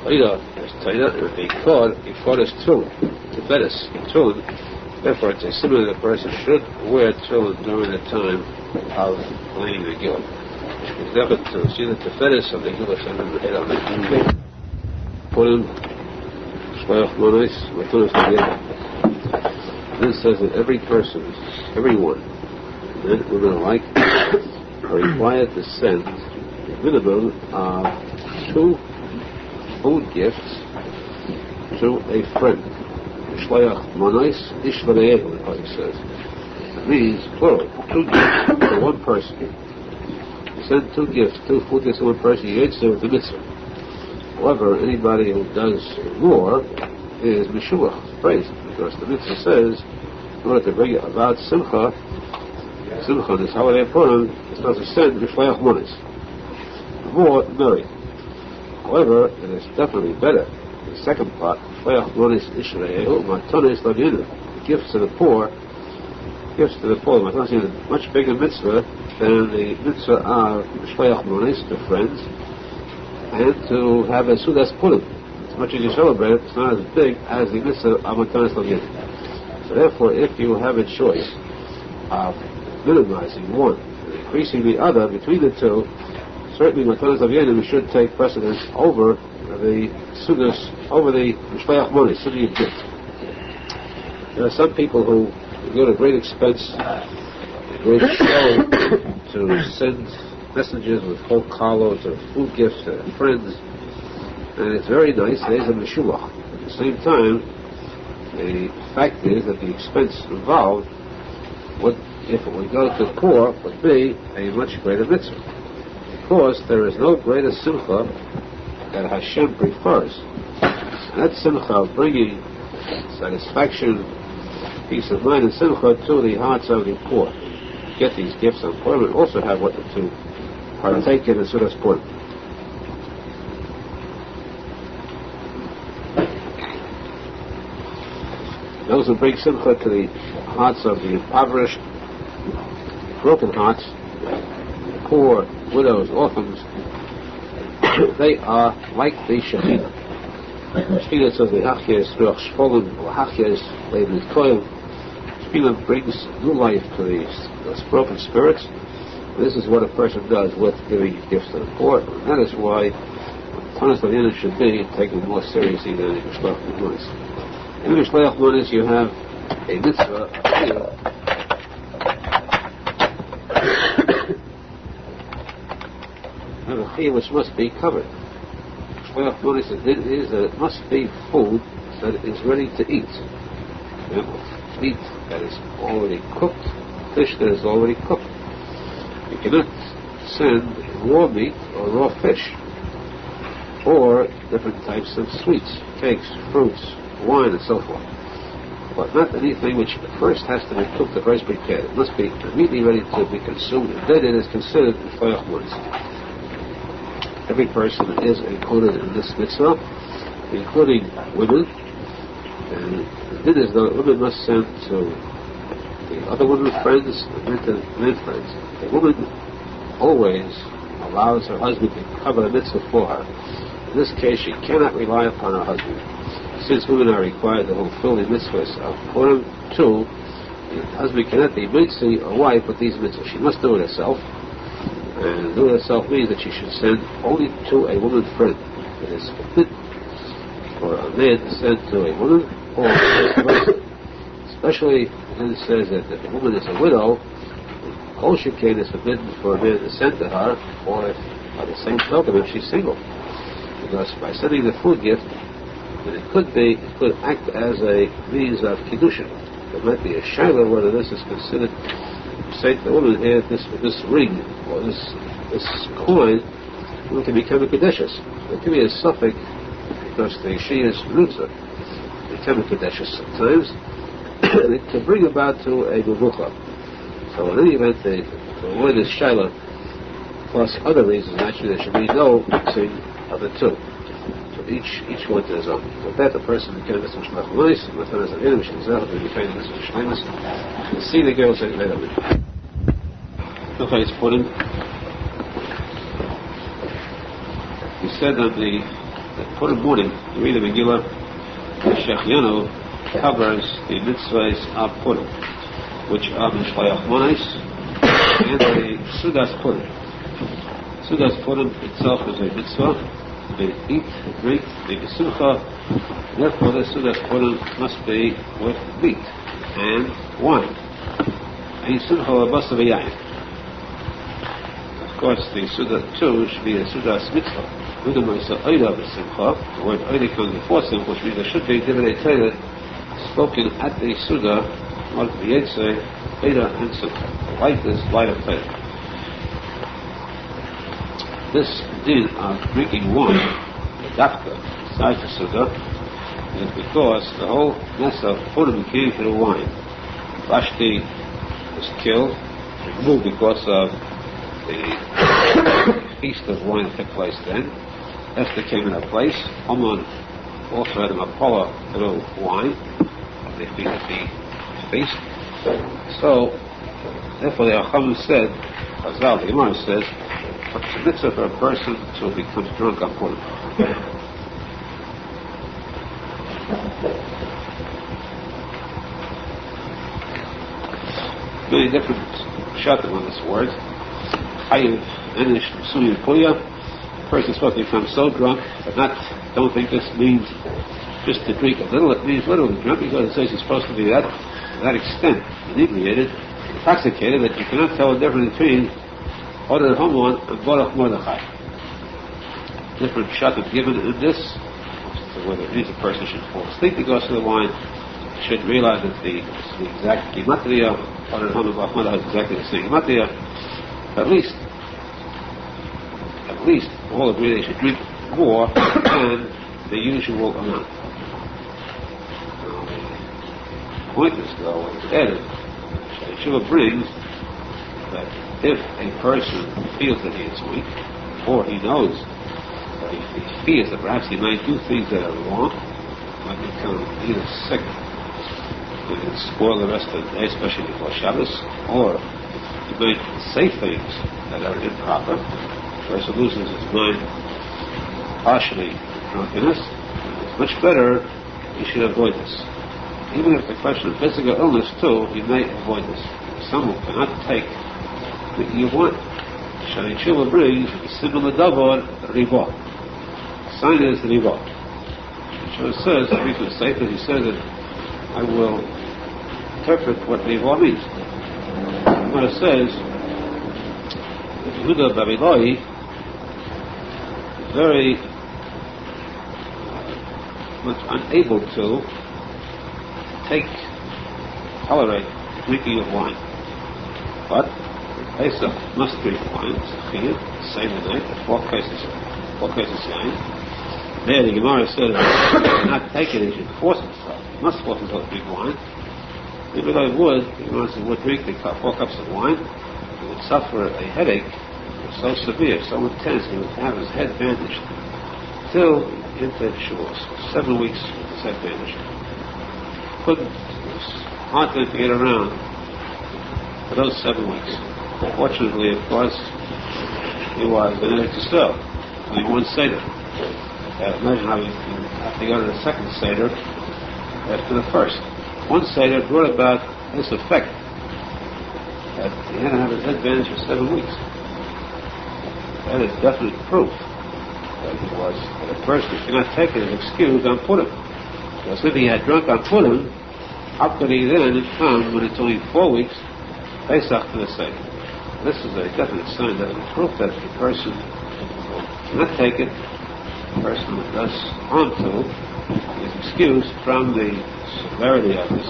Oida is Torah, and Mikor is Tefillin, Tefedes, Tefillin. Therefore, it's a symbol that a person should wear tefillin during the time of playing the Megillah. To see the Tefedes of the Megillah, this says that every person, everyone, men, women alike, are required to send a minimum of 2 food gifts to a friend. Shleach monos ish v'le'ehu, the Pasuk says. It means, plural, 2 gifts to one person. You send 2 gifts, 2 food gifts to one person, you Yetzer with the mitzvah. However, anybody who does more is Meshuach, praised, because the mitzvah says, in order to bring it about Simcha, this holiday of Purim, it's supposed to send Shleach monos. The more, the merry. However, it is definitely better. The second part, gifts to the poor, is a much bigger mitzvah than the mitzvah of shleach monos to friends, and to have a sudas purim. As much as you celebrate it, it's not as big as the mitzvah of matanis l'yidin. So therefore, if you have a choice of minimizing one and increasing the other between the 2, certainly matanis l'yidin should take precedence over the sudas, over the shleach monos, sudas gift. There are some people who go to great expense, great show to send messages with whole carloads of food gifts to their friends, and it's very nice. There's a meshulach. At the same time, the fact is that the expense involved would, if it would go to the poor, would be a much greater mitzvah. Because there is no greater simcha that Hashem prefers. And that simcha of bringing satisfaction, peace of mind, and simcha to the hearts of the poor. Get these gifts on Purim and also have what the 2 partake in the Sudas Purim. Those who bring simcha to the hearts of the impoverished, broken hearts, poor, widows, orphans, they are like the Shekhinah. Shekhinah says the Hachya is Ruach Shpolim, or Hachya is Leibnit Koyim. Shekhinah brings new life to those broken spirits. This is what a person does with giving gifts to the poor. And that is why Tanas Lavina should be taken more seriously than the Mishloach Manunis. In the Mishloach Manunis you have a mitzvah, a chiyuv which must be covered. Mishloach Manunis is that it must be food that is ready to eat. Meat that is already cooked, fish that is already cooked. You cannot send raw meat or raw fish, or different types of sweets, cakes, fruits, wine, and so forth. But not anything which first has to be cooked or first prepared. It must be immediately ready to be consumed, and then it is considered Mishloach Manunis. Every person is included in this mitzvah, including women, and it is that women must send to the other women friends, and men to men friends. The woman always allows her husband to cover the mitzvah for her. In this case, she cannot rely upon her husband. Since women are required to fulfill the mitzvahs of Purim too, the husband cannot be mitzvah or wife with these mitzvahs. She must do it herself. And do it herself means that she should send only to a woman friend. It is forbidden for a man to send to a woman or vice versa. Especially when it says that if a woman is a widow, Kol Shekain is forbidden for a man to send to her, or if, by the same token, if she's single. Because by sending the food gift, it could act as a means of kiddushin. There might be a shayla whether this is considered, say to the woman here, this ring, or this coin, can become a kedushes. It can be a suffix, because she is rutza, become a kedushes sometimes, and it can bring about to a mevucha. So in any event, to avoid this shayla, plus other reasons, actually there should be no mixing of the two. So each one to his own. With that, the person can mitzvah Mishloach Manunis, and with that as an enemy, she is able to be trained in mitzvah shleimus, and see the girls that later. Okay, it's put in. We said on the Purim morning, you read the Megillah, the Shechianu covers the mitzvahs of Purim, which are Mishloach Manunis and the Sudas Purim. Sudas Purim itself is a mitzvah. They eat, drink, they be simcha. Therefore, the Sudas Purim must be with meat and wine. And simcha l'basa v'yayin. Of course, the Sudas too should be a Sudas mitzvah. The word oida comes before simcha, which means there should be divinate Torah spoken at the Suda, like the Yetzeh, Oida, and simcha. The light is light of Torah. This din of drinking wine, the dafka, besides the Suda, is because the whole mess of Purim came through wine. Vashti was killed, removed because of the feast of wine that took place then. Esther came in her place. Haman also had an Apollo through wine at the feast. So, therefore the Aharon said, Arizal, the Gemara says, it's a mitzvah for a person to become drunk on Purim. Many different shatim on this word. Chayiv, Enish, Syrian Jewish. A person is supposed to become so drunk, but don't think this means just to drink a little. It means literally drunk, because it says he's supposed to be to that extent inebriated, intoxicated, that you cannot tell the difference between Order Haman and Baruch Mordechai. Different shatim given in this, so whether it means a person should fall asleep because of the wine, should realize that the exact gematria, Order Haman and Baruch Mordechai is exactly the same gematria. At least, all agree they should drink more than the usual amount. The point is, though, what is added, Teshuva brings that if a person feels that he is weak, or he knows that he fears that perhaps he might do things that are wrong, might become either sick and spoil the rest of the day, especially before Shabbos, or he might say things that are improper. The person loses his mind partially drunkenness. It's much better he should avoid this. Even if the question of physical illness too, he may avoid this. Someone cannot take what you want. Shani Tshuva brings a similar davar riba. The sign is riba. So it says, I read from the Sefer, he says that I will interpret what riba means. What it says, Yehuda Babiloi is very much unable to tolerate drinking of wine. But Pesach must drink wine, same the night, at 4 cases wine. There the Gemara says he cannot take it, he should force himself. He must force himself to drink wine. Even though he would drink the 4 cups of wine, he would suffer a headache so severe, so intense, he would have his head bandaged till into Shavuos. 7 weeks with his head bandaged. It was hard to get around for those 7 weeks. Fortunately, of course, he was in Eretz Yisrael, only one Seder. Imagine how he had to go to the second Seder after the first. One Seder brought about this effect that he had to have his head bandaged for 7 weeks. That is definite proof that he was, that a person who cannot take it as excuse on Purim. Because if he had drunk on Purim, how could he then come when it's only 4 weeks, Pesach to the Seder? This is a definite sign that it's proof that the person who cannot take it, the person who does harm to, is excused from the severity of this,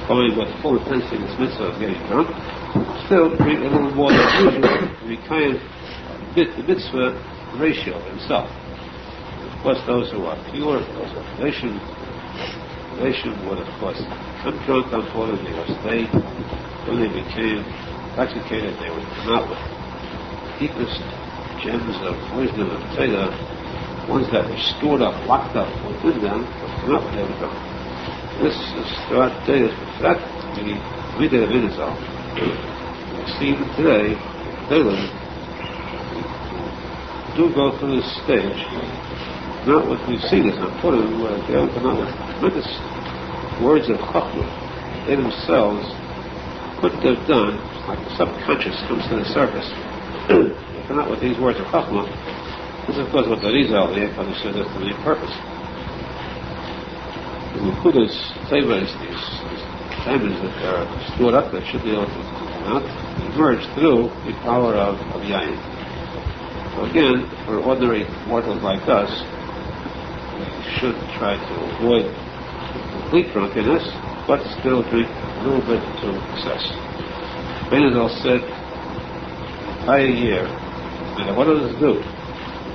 going with full intensity in this mitzvah of getting drunk, still drink a little more than usual to be kind of the mitzvah ratio himself. Of course, those who are pure, those who are nation would, of course, come drunk on Purim, they would stay. When they became intoxicated, they would come out with deepest gems of wisdom and Torah, ones that were stored up, locked up within them, would come out with everything. This is throughout the day, that we did a Arizal. We see today, daily, do go through this stage, not what we've seen is on Purim, where they come out with tremendous words of chachma. They themselves, what they've done, like the subconscious comes to the surface. They come out with these words of chachma. This is, of course, what the Arizal, the Yaakov, said that's the main purpose. The Nekudas Tevas, these diamonds that are stored up that should be able to come out, emerge through the power of Yayin. So again, for ordinary mortals like us, we should try to avoid complete drunkenness, but still drink a little bit to excess. Arizal said, by a year, no matter what does do,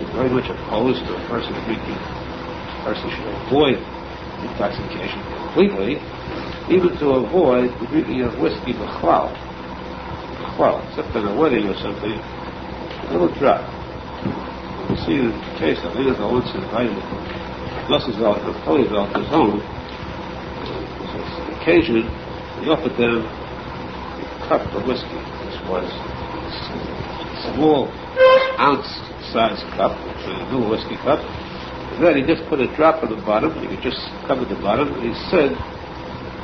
he's very much opposed to a person drinking. A person should avoid intoxication completely, even to avoid the drinking of whiskey b'chlal, except in a wedding or something, a little drop. You see in the case of Arizal once invited Rosenfeld and Rosenfeld to his home. On an occasion, he offered them a cup of whiskey. This was a small ounce-sized cup, a little whiskey cup. And then he just put a drop on the bottom. He could just cover the bottom. And he said,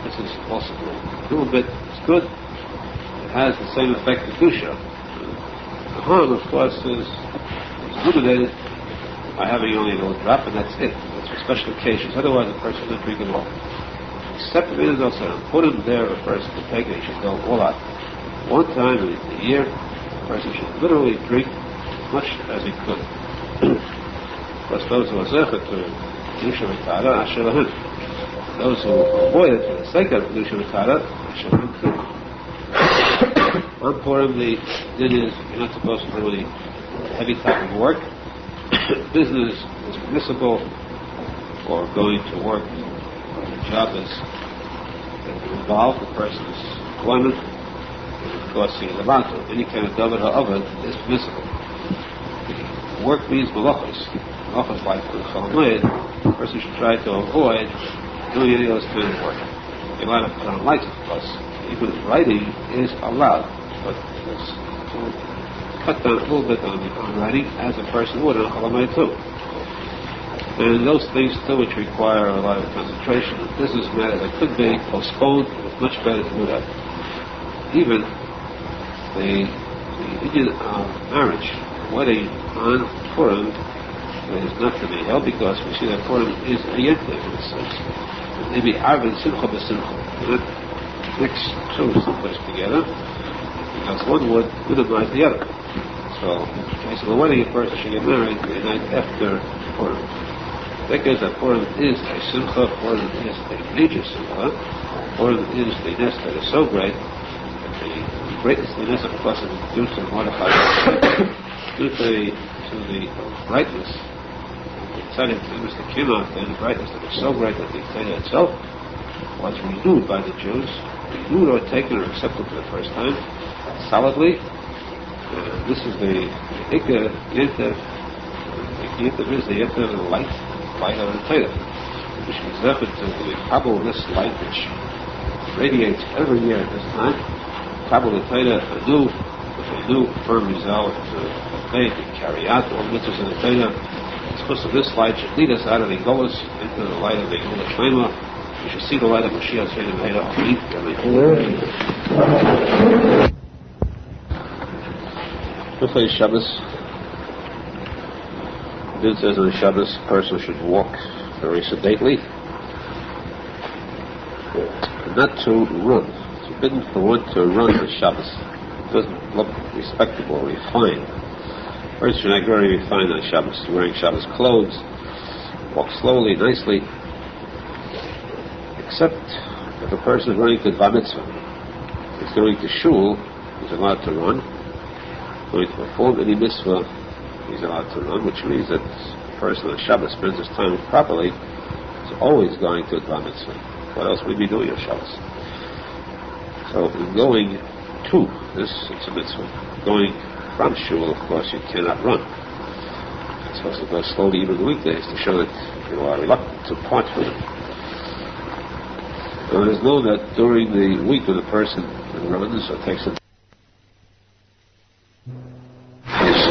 this is also a little bit, it's good. It has the same effect as Dusha. The harm, of course, is eliminated by having only a little drop, and that's it. That's for special occasions. Otherwise, a person doesn't drink at all. Except if it is also put him there, a person to take it, he should go all out. One time in a year, a person should literally drink as much as he could. Plus, those who are zecher to Kedusha V'Tara, Asher Lahem. Those who avoid it for the sake of Kedusha V'Tara, Asher Lahem too. On Purim, the din is you're not supposed to do any heavy type of work. Business is permissible, or going to work, or the job is involved, the person's employment. Of course, he is allowed to. Any kind of davar ha'avad is permissible. Work means malachos. Malachos like the Chalamoid, a person should try to avoid doing any of those kind of work. You're allowed to put on lights, of course. Even writing is allowed, but it's to cut down a little bit on writing as a person would on Chalamoid too. And those things too which require a lot of concentration, business matters that could be postponed, it's much better to do that. Even the Indian marriage, wedding on Purim is not to be held because we see that Purim is a yentiv in a sense. Maybe Arvin Simcha b'Simcha. Not mix two someplace together because one would minimize the other. So, in the case of a wedding, a person should get married the night after Purim. Because that Purim is a Simcha, Purim is a major Simcha, Purim is the nest that is so great that the greatness of the nest, of course, is due to Mordechai, due to the brightness. The tzadik was the kiruv, and the brightness that was so great that the Torah itself was renewed by the Jews, renewed or taken or accepted for the first time, solidly. This is the Ikka Yentev. The Yentev is the Yentev of the light of the Torah, which is referred to the Kabul, this light which radiates every year at this time. Kabul the Torah, a new firm resolve to obey, to carry out all the mitzvahs in the Torah. It's supposed to this light should lead us out of the Golos into the light of the Gula Shlema. We should see the light of Mashiach Tzedek Meira. Before Shabbos, it says on Shabbos, a person should walk very sedately, not to run. It's forbidden for one to run on Shabbos. It doesn't look respectable, refined. A person should act very refined on Shabbos, wearing Shabbos clothes, walk slowly, nicely, except if a person is running to Bar Mitzvah. He's going to shul, he's allowed to run. Going to perform any mitzvah, he's allowed to run, which means that a person on Shabbos spends his time properly, is always going to a Bar Mitzvah. What else would he be doing on Shabbos? So, in going to this, it's a mitzvah. Going from shul, of course, you cannot run. You're supposed to go slowly even the weekdays to show that you are reluctant to part with it. Now, it is known that during the week when a person runs or takes a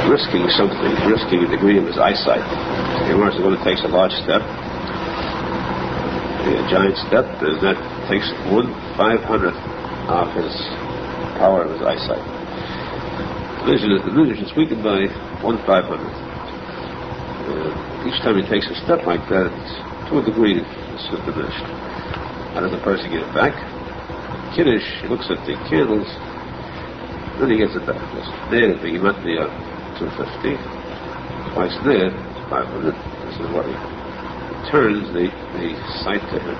risking something, risking a degree of his eyesight. He was going to take a large step, a giant step, and that takes 1/500th of his power of his eyesight. The vision is weakened by 1/500th. Each time he takes a step like that, to a degree, it's diminished. How does the person get it back? Kiddush, he looks at the candles, then he gets it back. There, the 250, twice there, 500. This is what returns the sight to him.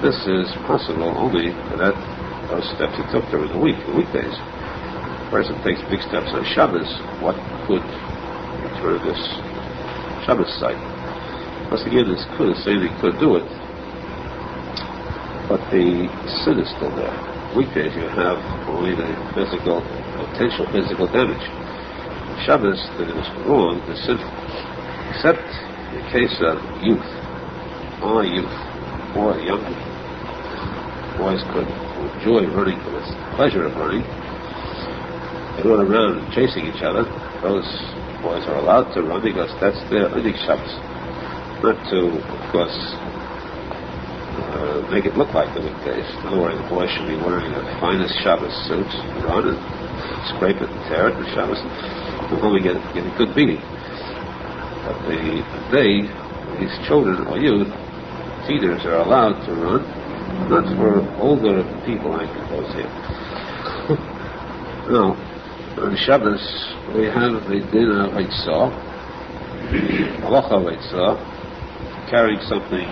This is possible only for those steps he took during the weekdays. The person takes big steps on Shabbos, what could return this Shabbos sight? Once again, this could say they could do it, but the sin is still there. Weekdays you have only the potential physical damage. Shabbos, that is wrong, is sinful. Except in the case of youth, or young boys could enjoy running for the pleasure of running. They run around chasing each other. Those boys are allowed to run because that's their unik Shabbos. Not to, of course, make it look like the weekdays. In other words, the boy should be wearing the finest Shabbos suit, run and scrape it and tear it on Shabbos. We'll only get a good beating. But these children or youth, feeders are allowed to run, not for older people, I suppose here. Now, on Shabbos, we have the din of Arizal, Halacha of Arizal, carrying something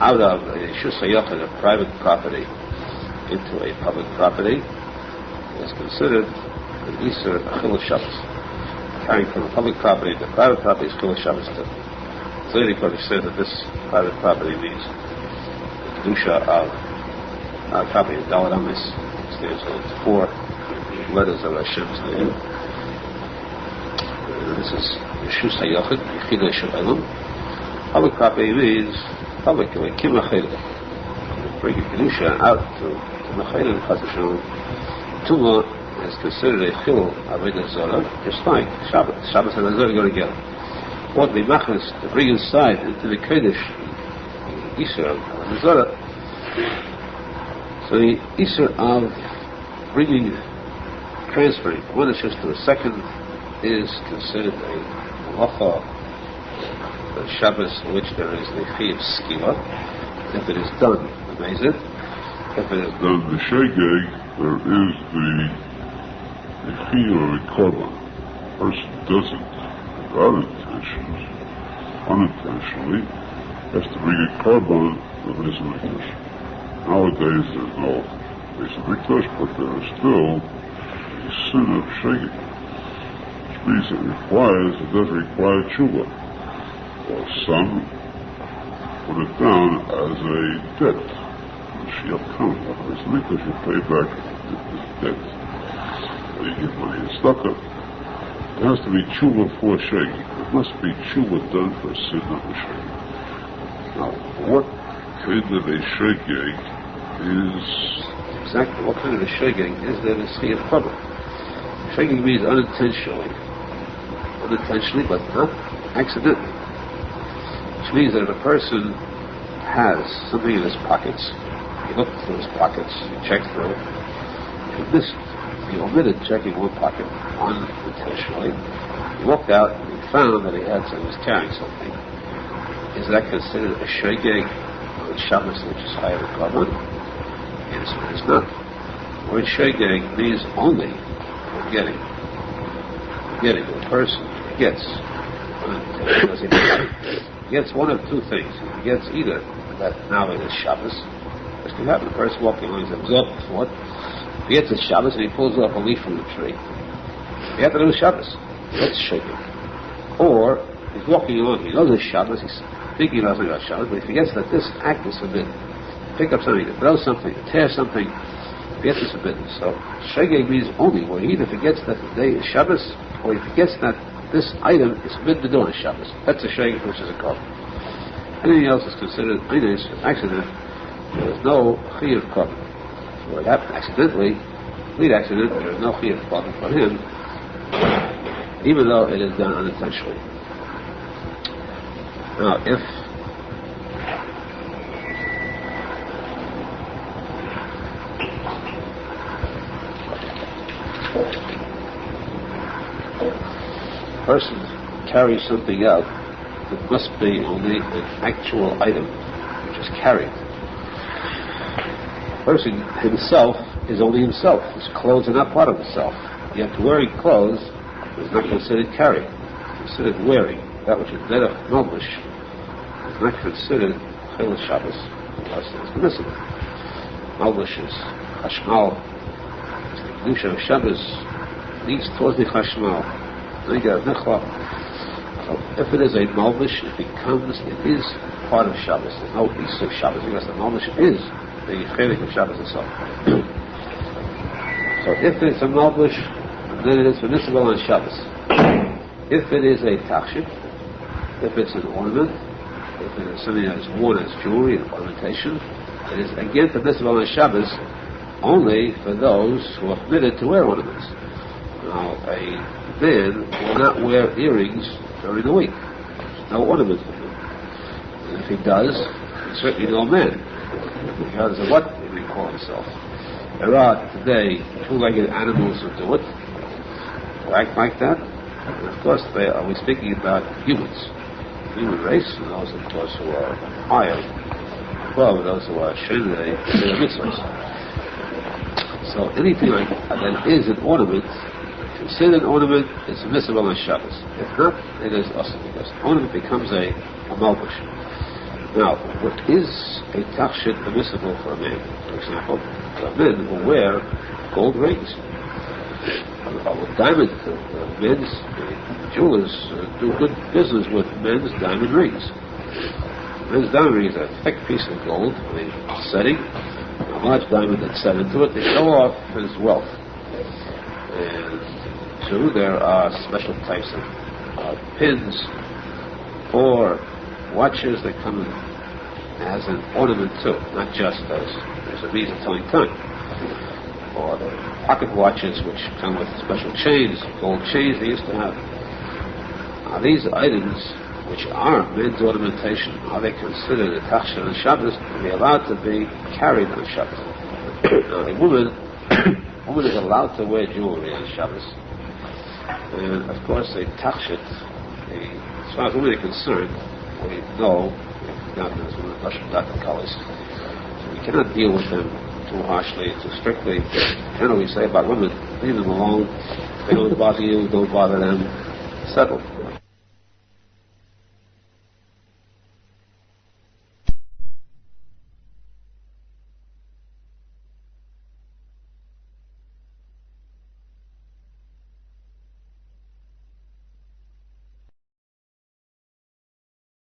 out of a shusayachid, a private property, into a public property, is considered an Isser Achil Shabbos. Carrying from a public property to private property is Chil Shabbos too. So anybody said that this private property means the kedusha of our property, Dalad Amis. It's There's 4 letters of Hashem's name. This is Yeshus HaYachid, Yechidei Shel Elam. Public property means public, like Kimachedeh. Bring a Kedusha out to Machedeh, Chas Hashem. Tumah is considered a chil Avodah Zarah, just like Shabbos. Shabbos and Zarah go together. What the machas to bring inside into the Kodesh, Isser of Zarah. So the Isser of bringing, transferring from one Ishus to a second is considered a halacha, a Shabbos in which there is the Chi of Skila. If it is done, amazing. If it is done the Shegeg, there is the Chi or the Korban. The person does it without intentions, unintentionally, has to bring a Korban of his intention. Nowadays there's no basic mikdash, but there is still a sin of Shegeg. Means it does require tshuva. Or some put it down as a debt. Mashiach comes, otherwise because you pay back this debt. Or you give money in tzedakah. It has to be tshuva for shegeg. It must be tshuva done for sin of a shegeg. Now, what kind of a shegeg is exactly what kind of a shegeg is there in Sri of Chava? Shegeg means unintentionally, but not accidentally. Which means that if a person has something in his pockets, he looked through his pockets, he checked through it, he missed, he omitted checking one pocket unintentionally, he walked out and he found that he was carrying something. Is that considered a shegeg on Shabbos, which is higher than Korban? The answer is not. The word shegeg means only forgetting. Forgetting. A person forgets one of 2 things. He forgets either that now it is Shabbos, which can happen. A person walking along, he's absorbed with what? He gets it's Shabbos and he pulls off a leaf from the tree. He had to do with Shabbos. That's shaking. Or he's walking along, he knows it's Shabbos, he's thinking about something about Shabbos, but he forgets that this act is forbidden. Pick up something, to throw something, to tear something, forgets it's forbidden. So shegeg means only where he either forgets that the day is Shabbos, or he forgets that this item is forbidden to do on Shabbos. That's a shegeg, which is a korban. Anything else is considered an accident. There is no chi of korban. So it happened accidentally, complete accident, there is no chi of korban for him, even though it is done unintentionally. Now, if a person carries something out, it must be only an actual item which is carried. The person himself is only himself. His clothes are not part of himself. Yet wearing clothes is not considered carrying. It's considered wearing. That which is dead of Malbush is not considered Chil Shabbos unless it is permissible. Malbush is Chashmal. It's the Kedusha of Shabbos leads towards the Chashmal. So if it is a Malbush, it is part of Shabbos. There's no piece of Shabbos because the Malbush is the Chelik of Shabbos itself. So if it's a Malbush, then it is permissible on Shabbos. If it is a Tachshit, if it's an ornament, if it is something that is worn as jewelry and ornamentation, it is again permissible on Shabbos only for those who are permitted to wear ornaments. Now, a man will not wear earrings during the week. There's no ornament for him. And if he does, he's certainly no man. Because of what he may call himself. There are today 2-legged animals who do it, who act like that. And of course, we're speaking about humans, human race, and those, of course, who are higher, above those who are shenei, they're mitzvahs. So anything like that is an ornament, considered an ornament, is permissible on Shabbos. If not, it is also because the ornament becomes a malbush. Now, what is a tachshit permissible for a man? For example, there are men who wear gold rings. Diamond men's jewelers do good business with men's diamond rings. Men's diamond rings are a thick piece of gold with a setting, a large diamond that's set into it to show off his wealth. And two, there are special types of pins or watches that come in as an ornament too, not just as a means of telling time. Or the pocket watches which come with special chains, gold chains they used to have. These items, which are men's ornamentation, are they considered a tachshel on Shabbos to be allowed to be carried on Shabbos? Now, a woman is allowed to wear jewelry on Shabbos, and of course, a tachshel, as far as women are concerned, we know that there's Russian colors. So we cannot deal with them too harshly, too strictly. Generally, we say about women, leave them alone. If they don't bother you, don't bother them. Settle.